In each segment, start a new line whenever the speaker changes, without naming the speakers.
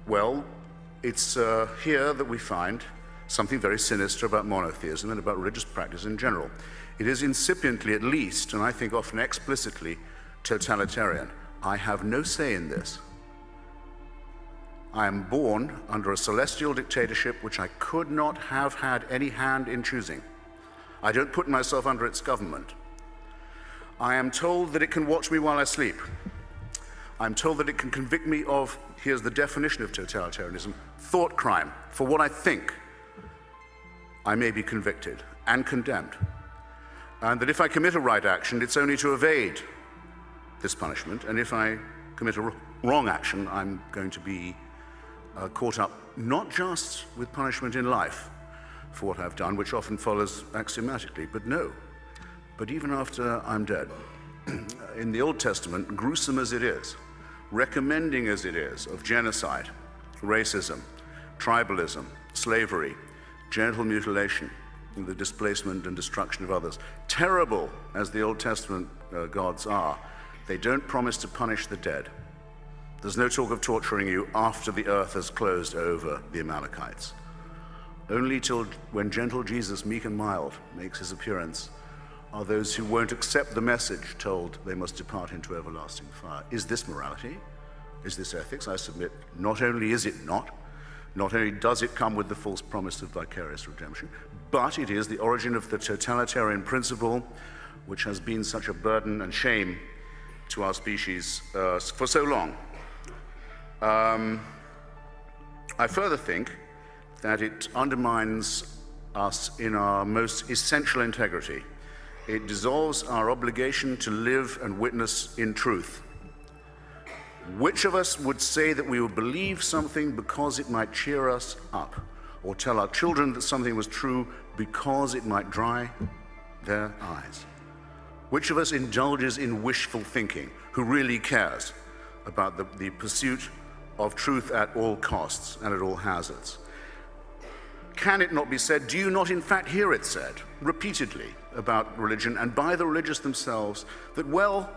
Well, it's here that we find something very sinister about monotheism and about religious practice in general. It is incipiently, at least, and I think often explicitly, totalitarian. I have no say in this. I am born under a celestial dictatorship which I could not have had any hand in choosing. I don't put myself under its government. I am told that it can watch me while I sleep. I'm told that it can convict me of, here's the definition of totalitarianism, thought crime. For what I think, I may be convicted and condemned. And that if I commit a right action, it's only to evade this punishment. And if I commit a wrong action, I'm going to be caught up not just with punishment in life for what I've done, which often follows axiomatically, but even after I'm dead. In the Old Testament, gruesome as it is, recommending as it is of genocide, racism, tribalism, slavery, genital mutilation, the displacement and destruction of others, terrible as the Old Testament gods are, they don't promise to punish the dead. There's no talk of torturing you after the earth has closed over the Amalekites. Only till when gentle Jesus, meek and mild, makes his appearance, are those who won't accept the message told they must depart into everlasting fire. Is this morality? Is this ethics? I submit, not only is it not only does it come with the false promise of vicarious redemption, but it is the origin of the totalitarian principle which has been such a burden and shame to our species for so long. I further think that it undermines us in our most essential integrity. It dissolves our obligation to live and witness in truth. Which of us would say that we would believe something because it might cheer us up, or tell our children that something was true because it might dry their eyes? Which of us indulges in wishful thinking, who really cares about the pursuit of truth at all costs and at all hazards? Can it not be said, do you not in fact hear it said repeatedly about religion and by the religious themselves that, well,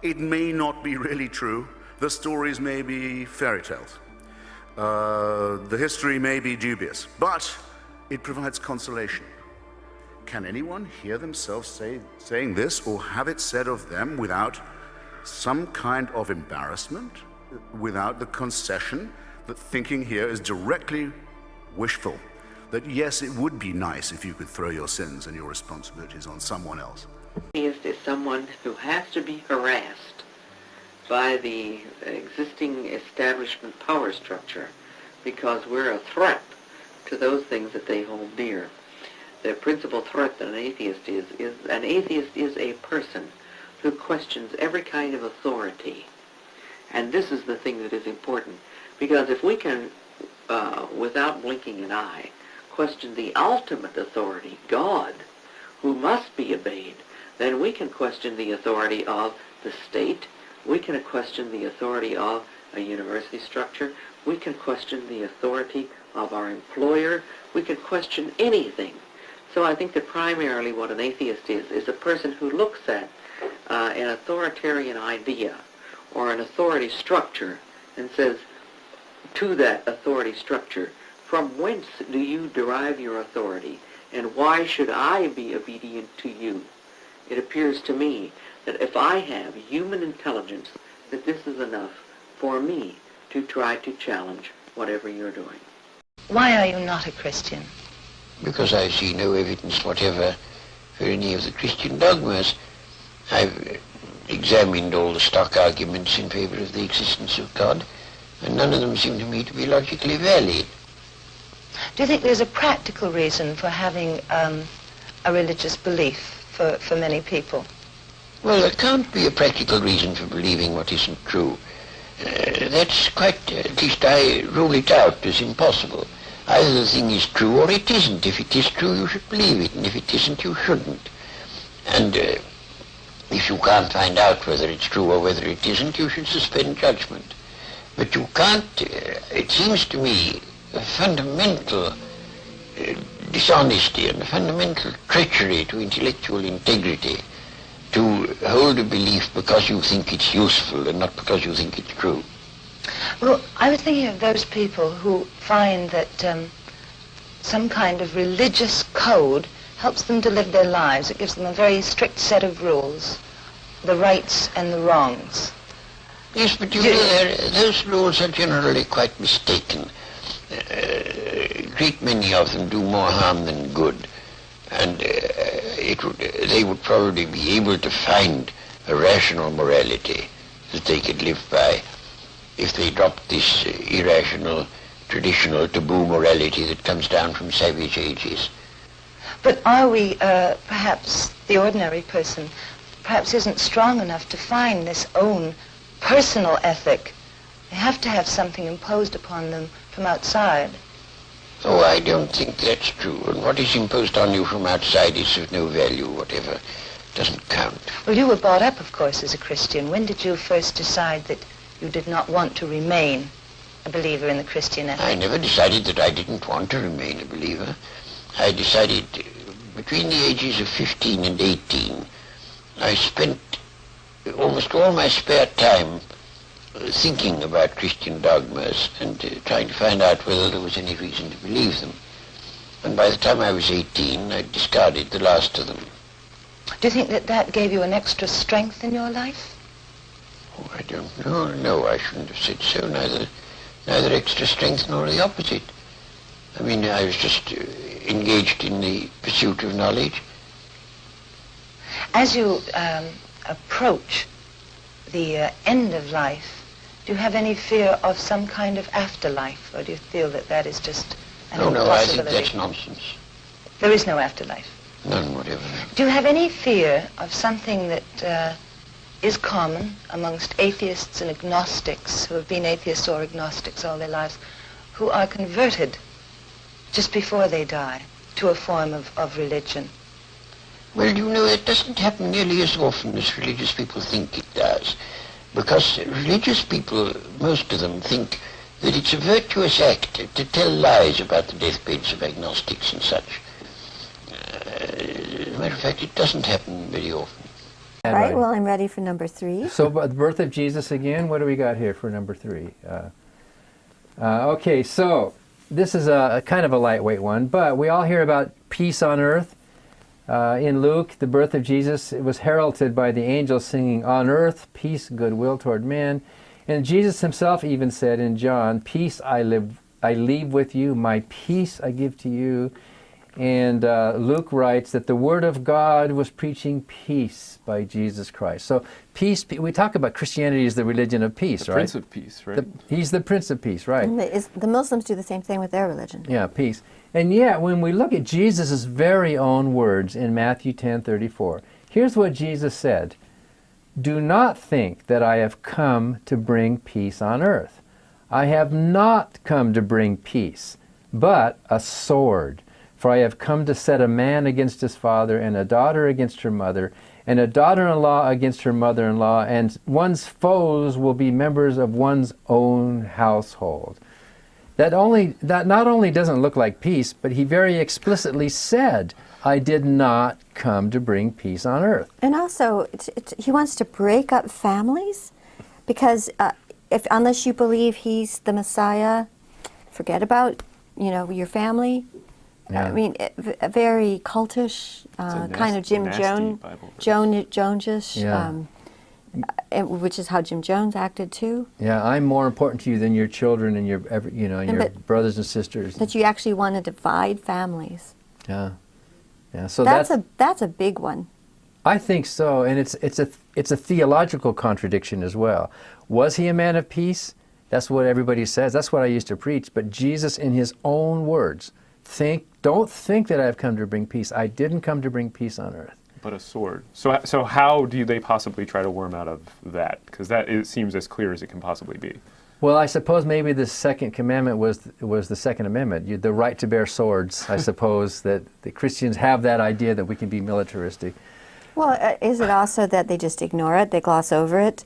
it may not be really true, the stories may be fairy tales, the history may be dubious, but it provides consolation? Can anyone hear themselves saying this or have it said of them without some kind of embarrassment, without the concession that thinking here is directly wishful? That yes, it would be nice if you could throw your sins and your responsibilities on someone else.
Atheist is someone who has to be harassed by the existing establishment power structure because we're a threat to those things that they hold dear. The principal threat that an atheist is a person who questions every kind of authority. And this is the thing that is important, because if we can, without blinking an eye, question the ultimate authority, God, who must be obeyed, then we can question the authority of the state, we can question the authority of a university structure, we can question the authority of our employer, we can question anything. So I think that primarily what an atheist is a person who looks at an authoritarian idea or an authority structure and says to that authority structure, from whence do you derive your authority, and why should I be obedient to you? It appears to me that if I have human intelligence, that this is enough for me to try to challenge whatever you're doing.
Why are you not a Christian?
Because I see no evidence whatever for any of the Christian dogmas. I've examined all the stock arguments in favor of the existence of God, and none of them seem to me to be logically valid.
Do you think there's a practical reason for having a religious belief for many people?
Well, there can't be a practical reason for believing what isn't true. That's quite, at least I rule it out as impossible. Either the thing is true or it isn't. If it is true, you should believe it, and if it isn't, you shouldn't. And if you can't find out whether it's true or whether it isn't, you should suspend judgment. But you can't, it seems to me, a fundamental dishonesty and a fundamental treachery to intellectual integrity to hold a belief because you think it's useful and not because you think it's true.
Well, I was thinking of those people who find that some kind of religious code helps them to live their lives. It gives them a very strict set of rules, the rights and the wrongs.
Yes, but you know, those rules are generally quite mistaken. A great many of them do more harm than good. And they would probably be able to find a rational morality that they could live by if they dropped this irrational, traditional, taboo morality that comes down from savage ages.
But are we, perhaps the ordinary person, perhaps isn't strong enough to find this own personal ethic? They have to have something imposed upon them from outside.
Oh, I don't think that's true. And what is imposed on you from outside is of no value whatever. Doesn't count.
Well, you were brought up, of course, as a Christian. When did you first decide that you did not want to remain a believer in the Christian ethic?
I never decided that I didn't want to remain a believer. I decided between the ages of 15 and 18, I spent almost all my spare time thinking about Christian dogmas and trying to find out whether there was any reason to believe them. And by the time I was 18, I discarded the last of them.
Do you think that that gave you an extra strength in your life?
Oh, I don't know. No, I shouldn't have said so. Neither extra strength nor the opposite. I mean, I was just engaged in the pursuit of knowledge.
As you approach the end of life, do you have any fear of some kind of afterlife, or do you feel that that is just an impossibility?
No, I think that's nonsense.
There is no afterlife?
None whatever.
Do you have any fear of something that is common amongst atheists and agnostics who have been atheists or agnostics all their lives, who are converted just before they die to a form of religion?
Well, you know, it doesn't happen nearly as often as religious people think it does. Because religious people, most of them, think that it's a virtuous act to tell lies about the deathbeds of agnostics and such. As a matter of fact, it doesn't happen very often.
All right, well, I'm ready for number 3.
So, the birth of Jesus again, what do we got here for number 3? Okay, so this is a kind of a lightweight one, but we all hear about peace on earth. In Luke, the birth of Jesus, it was heralded by the angels singing, "On earth, peace, goodwill toward men." And Jesus himself even said in John, "Peace I leave with you, my peace I give to you." And Luke writes that the Word of God was preaching peace by Jesus Christ. So peace, we talk about Christianity as the religion of peace, right?
Prince of Peace, right?
He's the Prince of Peace, right?
And the Muslims do the same thing with their religion.
Yeah, peace. And yet, when we look at Jesus' very own words in Matthew 10:34, here's what Jesus said: "Do not think that I have come to bring peace on earth. I have not come to bring peace, but a sword. For I have come to set a man against his father, and a daughter against her mother, and a daughter-in-law against her mother-in-law, and one's foes will be members of one's own household." That not only doesn't look like peace, but he very explicitly said, "I did not come to bring peace on earth."
And also, he wants to break up families, because unless you believe he's the Messiah, forget about your family.
Yeah.
I mean, a very cultish, kind of Jim Jones-ish,
Yeah.
which is how Jim Jones acted too.
Yeah, I'm more important to you than your children and your brothers and sisters.
That you actually want to divide families.
Yeah, yeah. So
that's a big one.
I think so, and it's a theological contradiction as well. Was he a man of peace? That's what everybody says. That's what I used to preach. But Jesus, in his own words, don't think that I've come to bring peace. I didn't come to bring peace on earth.
But a sword. So how do they possibly try to worm out of that? Because it seems as clear as it can possibly be.
Well, I suppose maybe the second commandment was the Second Amendment, the right to bear swords. I suppose that the Christians have that idea that we can be militaristic.
Well, is it also that they just ignore it? They gloss over it?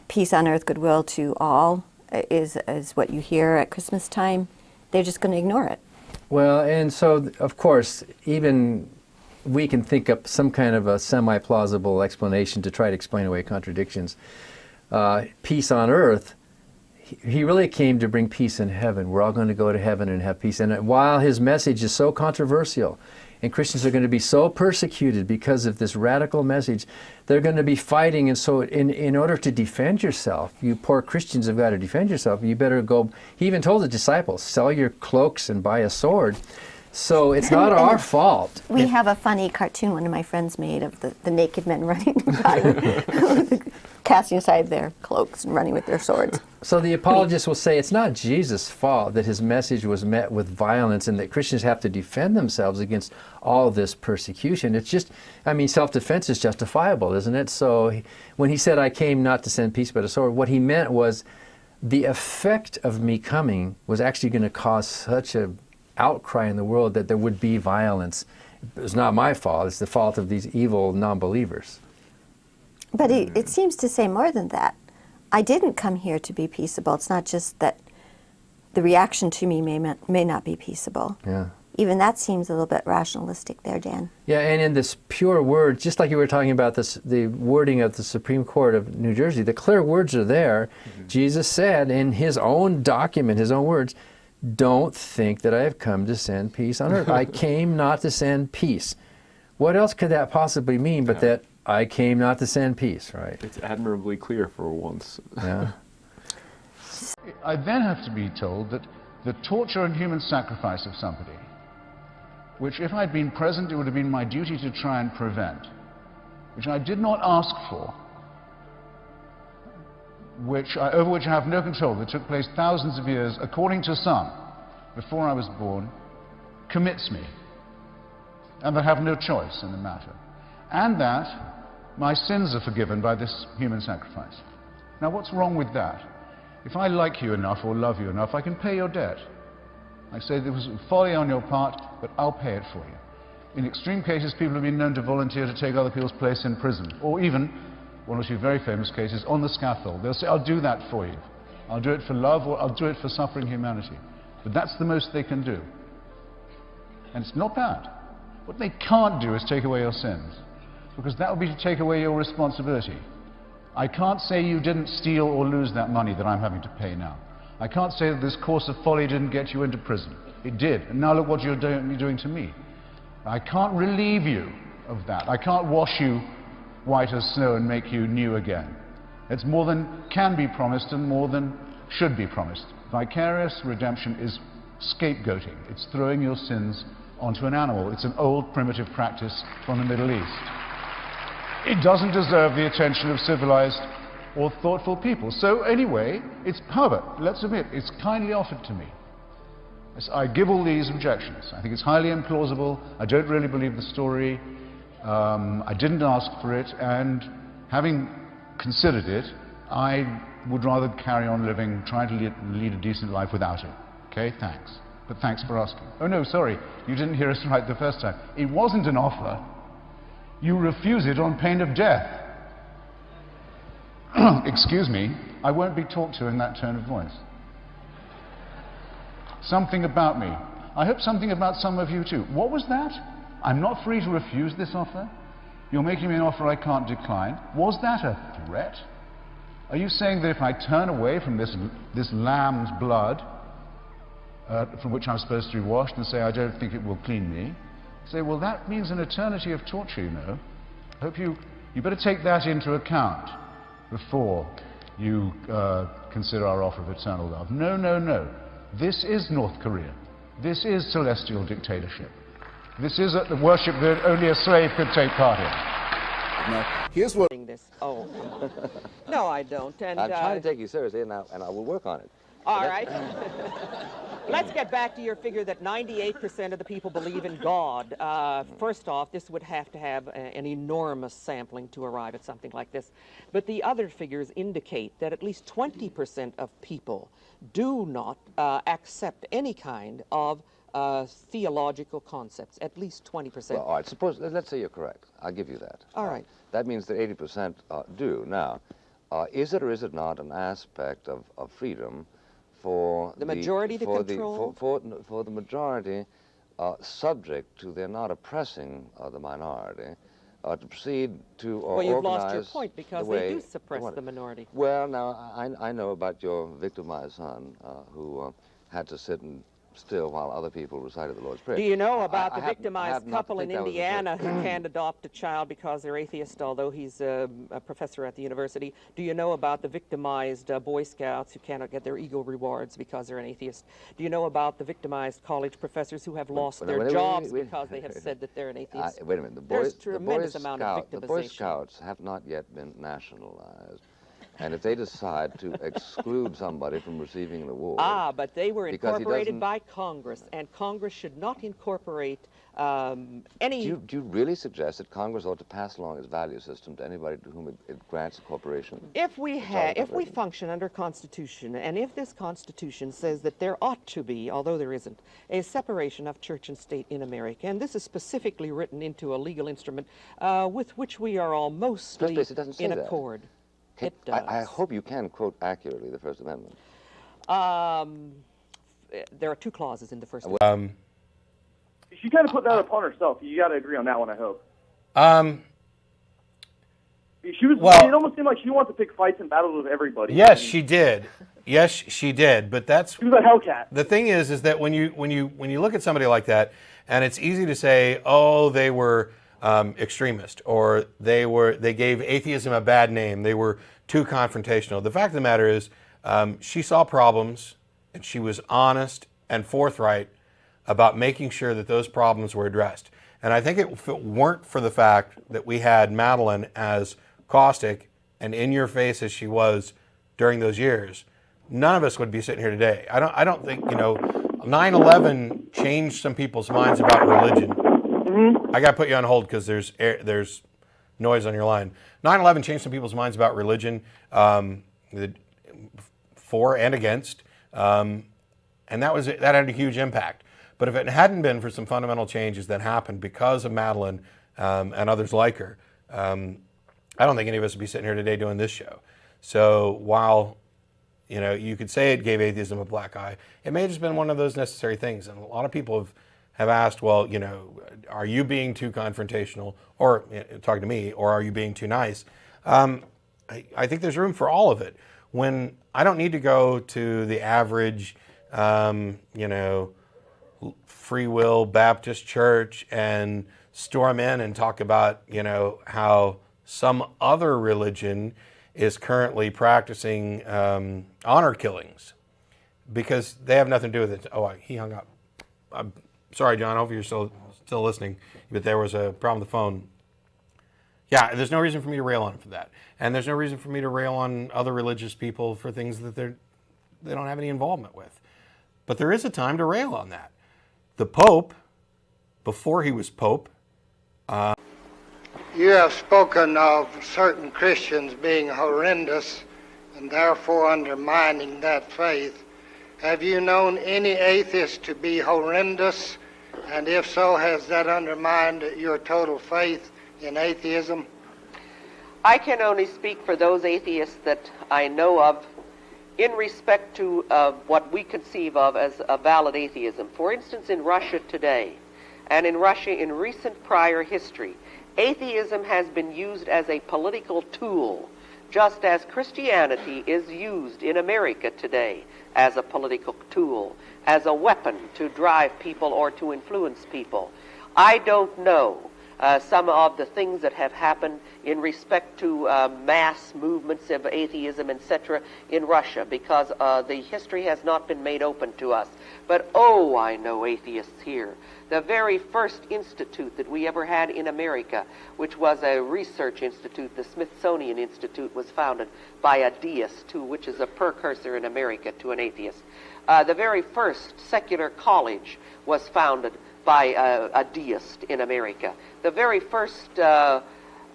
Peace on earth, goodwill to all is what you hear at Christmas time. They're just going to ignore it.
Well, and so, of course, even we can think up some kind of a semi-plausible explanation to try to explain away contradictions. peace on earth, he really came to bring peace in heaven. We're all going to go to heaven and have peace. And while his message is so controversial, and Christians are going to be so persecuted because of this radical message, they're going to be fighting. And so in order to defend yourself, you poor Christians have got to defend yourself. You better go, he even told the disciples, sell your cloaks and buy a sword. So it's not our fault.
We have a funny cartoon one of my friends made of the naked men running by, casting aside their cloaks and running with their swords.
So the apologists will say it's not Jesus' fault that his message was met with violence and that Christians have to defend themselves against all this persecution. It's just, I mean, self-defense is justifiable, isn't it? So when he said, I came not to send peace but a sword, what he meant was the effect of me coming was actually going to cause such a outcry in the world that there would be violence. It's not my fault, it's the fault of these evil non-believers.
But it seems to say more than that. I didn't come here to be peaceable. It's not just that the reaction to me may not be peaceable.
Yeah.
Even that seems a little bit rationalistic there, Dan.
Yeah, and in this pure word, just like you were talking about this, the wording of the Supreme Court of New Jersey, the clear words are there. Mm-hmm. Jesus said in his own document, his own words, don't think that I have come to send peace on earth. I came not to send peace. What else could that possibly mean but that I came not to send peace, right?
It's admirably clear for once.
Yeah.
I then have to be told that the torture and human sacrifice of somebody, which if I'd been present it would have been my duty to try and prevent, which I did not ask for, over which I have no control, that took place thousands of years, according to some, before I was born, commits me, and I have no choice in the matter, and that my sins are forgiven by this human sacrifice. Now what's wrong with that? If I like you enough or love you enough, I can pay your debt. I say there was folly on your part, but I'll pay it for you. In extreme cases, people have been known to volunteer to take other people's place in prison, or even, one or two very famous cases, on the scaffold. They'll say, I'll do that for you. I'll do it for love, or I'll do it for suffering humanity. But that's the most they can do. And it's not bad. What they can't do is take away your sins, because that would be to take away your responsibility. I can't say you didn't steal or lose that money that I'm having to pay now. I can't say that this course of folly didn't get you into prison. It did, and now look what you're doing to me. I can't relieve you of that. I can't wash you white as snow and make you new again. It's more than can be promised and more than should be promised. Vicarious redemption is scapegoating. It's throwing your sins onto an animal. It's an old primitive practice from the Middle East. It doesn't deserve the attention of civilized or thoughtful people. So anyway, it's however, let's admit, it's kindly offered to me. Yes, I give all these objections. I think it's highly implausible. I don't really believe the story. I didn't ask for it, and having considered it, I would rather carry on living, trying to lead a decent life without it. Okay, thanks. But thanks for asking. Oh no, sorry, you didn't hear us right the first time. It wasn't an offer. You refuse it on pain of death. Excuse me, I won't be talked to in that tone of voice. Something about me. I hope something about some of you too. What was that? I'm not free to refuse this offer? You're making me an offer I can't decline. Was that a threat? Are you saying that if I turn away from this lamb's blood, from which I'm supposed to be washed, and say I don't think it will clean me, say, well, that means an eternity of torture, you know. I hope you better take that into account before you consider our offer of eternal love. No, no, no. This is North Korea. This is celestial dictatorship. This is the worship that only a slave could take part in.
Now, here's what...
Oh, no, I don't. And
I'm trying to take you seriously, and I will work on it.
All right. Let's get back to your figure that 98% of the people believe in God. First off, this would have to have an enormous sampling to arrive at something like this. But the other figures indicate that at least 20% of people do not accept any kind of theological concepts, at least 20%.
Well, all right, let's say you're correct. I'll give you that.
All right.
That means that 80% do. Now, is it or is it not an aspect of freedom for
the majority to control?
For the majority, subject to their not oppressing the minority, to proceed to
Well, you've
organize
lost your point because they do suppress the minority.
Well, now, I know about your victimized son who had to sit still while other people recited the Lord's Prayer.
Do you know about the
I
victimized couple in Indiana who can't adopt a child because they're atheist, although he's a professor at the university? Do you know about the victimized Boy Scouts who cannot get their Eagle rewards because they're an atheist? Do you know about the victimized college professors who have lost their jobs because they have said that they're an atheist?
Wait a minute.
There's tremendous amount of victimization.
The Boy Scouts have not yet been nationalized. And if they decide to exclude somebody from receiving an award...
but they were incorporated by Congress, and Congress should not incorporate any...
Do you really suggest that Congress ought to pass along its value system to anybody to whom it grants a corporation?
If we function under Constitution, and if this Constitution says that there ought to be, although there isn't, a separation of church and state in America, and this is specifically written into a legal instrument with which we are all mostly in accord. It does.
I hope you can quote accurately the First Amendment.
There are two clauses in the First Amendment.
She kind of put that upon herself. You got to agree on that one, I hope. She was. It almost seemed like she wanted to pick fights and battles with everybody.
Yes, she did. Yes, she did. But that's.
She was a Hellcat.
The thing is that when you look at somebody like that, and it's easy to say, oh, they were extremist, or they gave atheism a bad name. They were too confrontational. The fact of the matter is, she saw problems, and she was honest and forthright about making sure that those problems were addressed. And I think if it weren't for the fact that we had Madeline as caustic and in your face as she was during those years, none of us would be sitting here today. I don't think 9/11 changed some people's minds about religion. I got to put you on hold because there's noise on your line. 9/11 changed some people's minds about religion, for and against, and that had a huge impact. But if it hadn't been for some fundamental changes that happened because of Madeline and others like her, I don't think any of us would be sitting here today doing this show. So while you could say it gave atheism a black eye, it may have just been one of those necessary things. And a lot of people have asked, well, are you being too confrontational, or talking to me, or are you being too nice? I think there's room for all of it. When I don't need to go to the average, Free Will Baptist church and storm in and talk about, how some other religion is currently practicing honor killings, because they have nothing to do with it. Oh, he hung up. I'm sorry, John. I hope you're still listening, but there was a problem with the phone. Yeah, there's no reason for me to rail on him for that, and there's no reason for me to rail on other religious people for things that they don't have any involvement with. But there is a time to rail on that. The Pope, before he was Pope.
You have spoken of certain Christians being horrendous and therefore undermining that faith. Have you known any atheists to be horrendous? And if so, has that undermined your total faith in atheism?
I can only speak for those atheists that I know of in respect to what we conceive of as a valid atheism. For instance, in Russia today, and in Russia in recent prior history, atheism has been used as a political tool, just as Christianity is used in America today as a political tool, as a weapon to drive people or to influence people. I don't know some of the things that have happened in respect to mass movements of atheism, etc., in Russia, because the history has not been made open to us. But I know atheists here. The very first institute that we ever had in America, which was a research institute, the Smithsonian Institute, was founded by a deist, which is a precursor in America to an atheist. The very first secular college was founded by a deist in America. The very first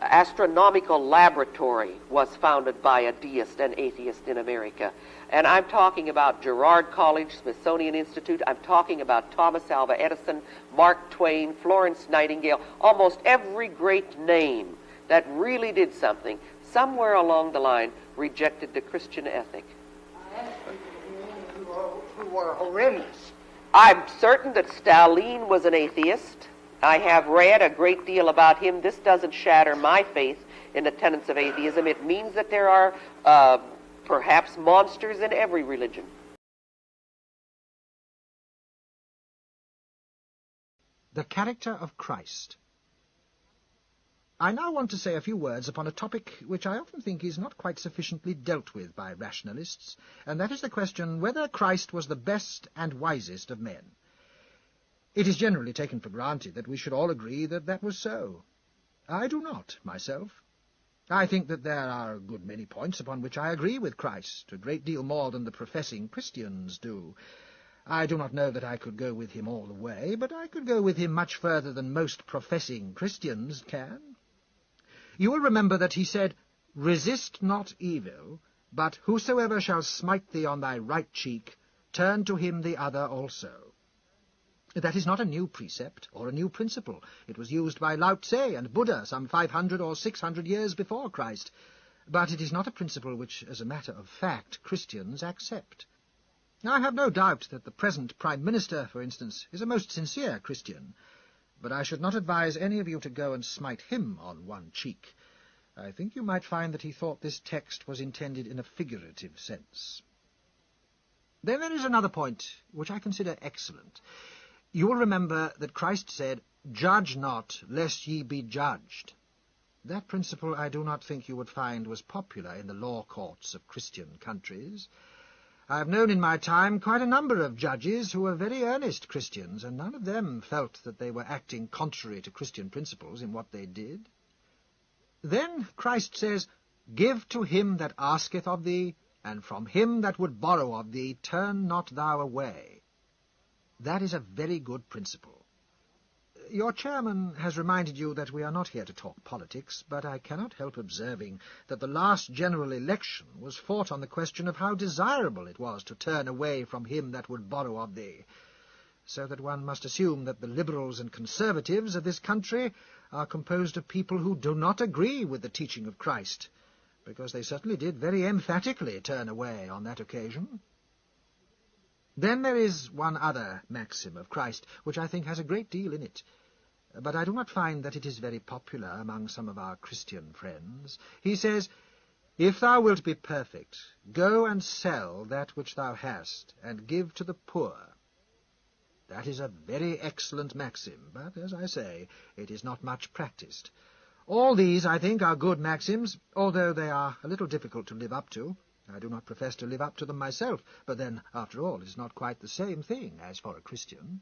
astronomical laboratory was founded by a deist and atheist in America. And I'm talking about Girard College, Smithsonian Institute. I'm talking about Thomas Alva Edison, Mark Twain, Florence Nightingale, almost every great name that really did something, somewhere along the line, rejected the Christian ethic.
Who were horrendous.
I'm certain that Stalin was an atheist. I have read a great deal about him. This doesn't shatter my faith in the tenets of atheism. It means that there are perhaps monsters in every religion.
The character of Christ. I now want to say a few words upon a topic which I often think is not quite sufficiently dealt with by rationalists, and that is the question whether Christ was the best and wisest of men. It is generally taken for granted that we should all agree that that was so. I do not, myself. I think that there are a good many points upon which I agree with Christ, a great deal more than the professing Christians do. I do not know that I could go with him all the way, but I could go with him much further than most professing Christians can. You will remember that he said, "Resist not evil, but whosoever shall smite thee on thy right cheek, turn to him the other also." That is not a new precept or a new principle. It was used by Lao Tse and Buddha some 500 or 600 years before Christ. But it is not a principle which, as a matter of fact, Christians accept. I have no doubt that the present Prime Minister, for instance, is a most sincere Christian, but I should not advise any of you to go and smite him on one cheek. I think you might find that he thought this text was intended in a figurative sense. Then there is another point which I consider excellent. You will remember that Christ said, "Judge not, lest ye be judged." That principle I do not think you would find was popular in the law courts of Christian countries. I have known in my time quite a number of judges who were very earnest Christians, and none of them felt that they were acting contrary to Christian principles in what they did. Then Christ says, "Give to him that asketh of thee, and from him that would borrow of thee, turn not thou away." That is a very good principle. Your chairman has reminded you that we are not here to talk politics, but I cannot help observing that the last general election was fought on the question of how desirable it was to turn away from him that would borrow of thee, so that one must assume that the liberals and conservatives of this country are composed of people who do not agree with the teaching of Christ, because they certainly did very emphatically turn away on that occasion. Then there is one other maxim of Christ, which I think has a great deal in it, but I do not find that it is very popular among some of our Christian friends. He says, "If thou wilt be perfect, go and sell that which thou hast, and give to the poor." That is a very excellent maxim, but, as I say, it is not much practiced. All these, I think, are good maxims, although they are a little difficult to live up to. I do not profess to live up to them myself, but then, after all, it is not quite the same thing as for a Christian.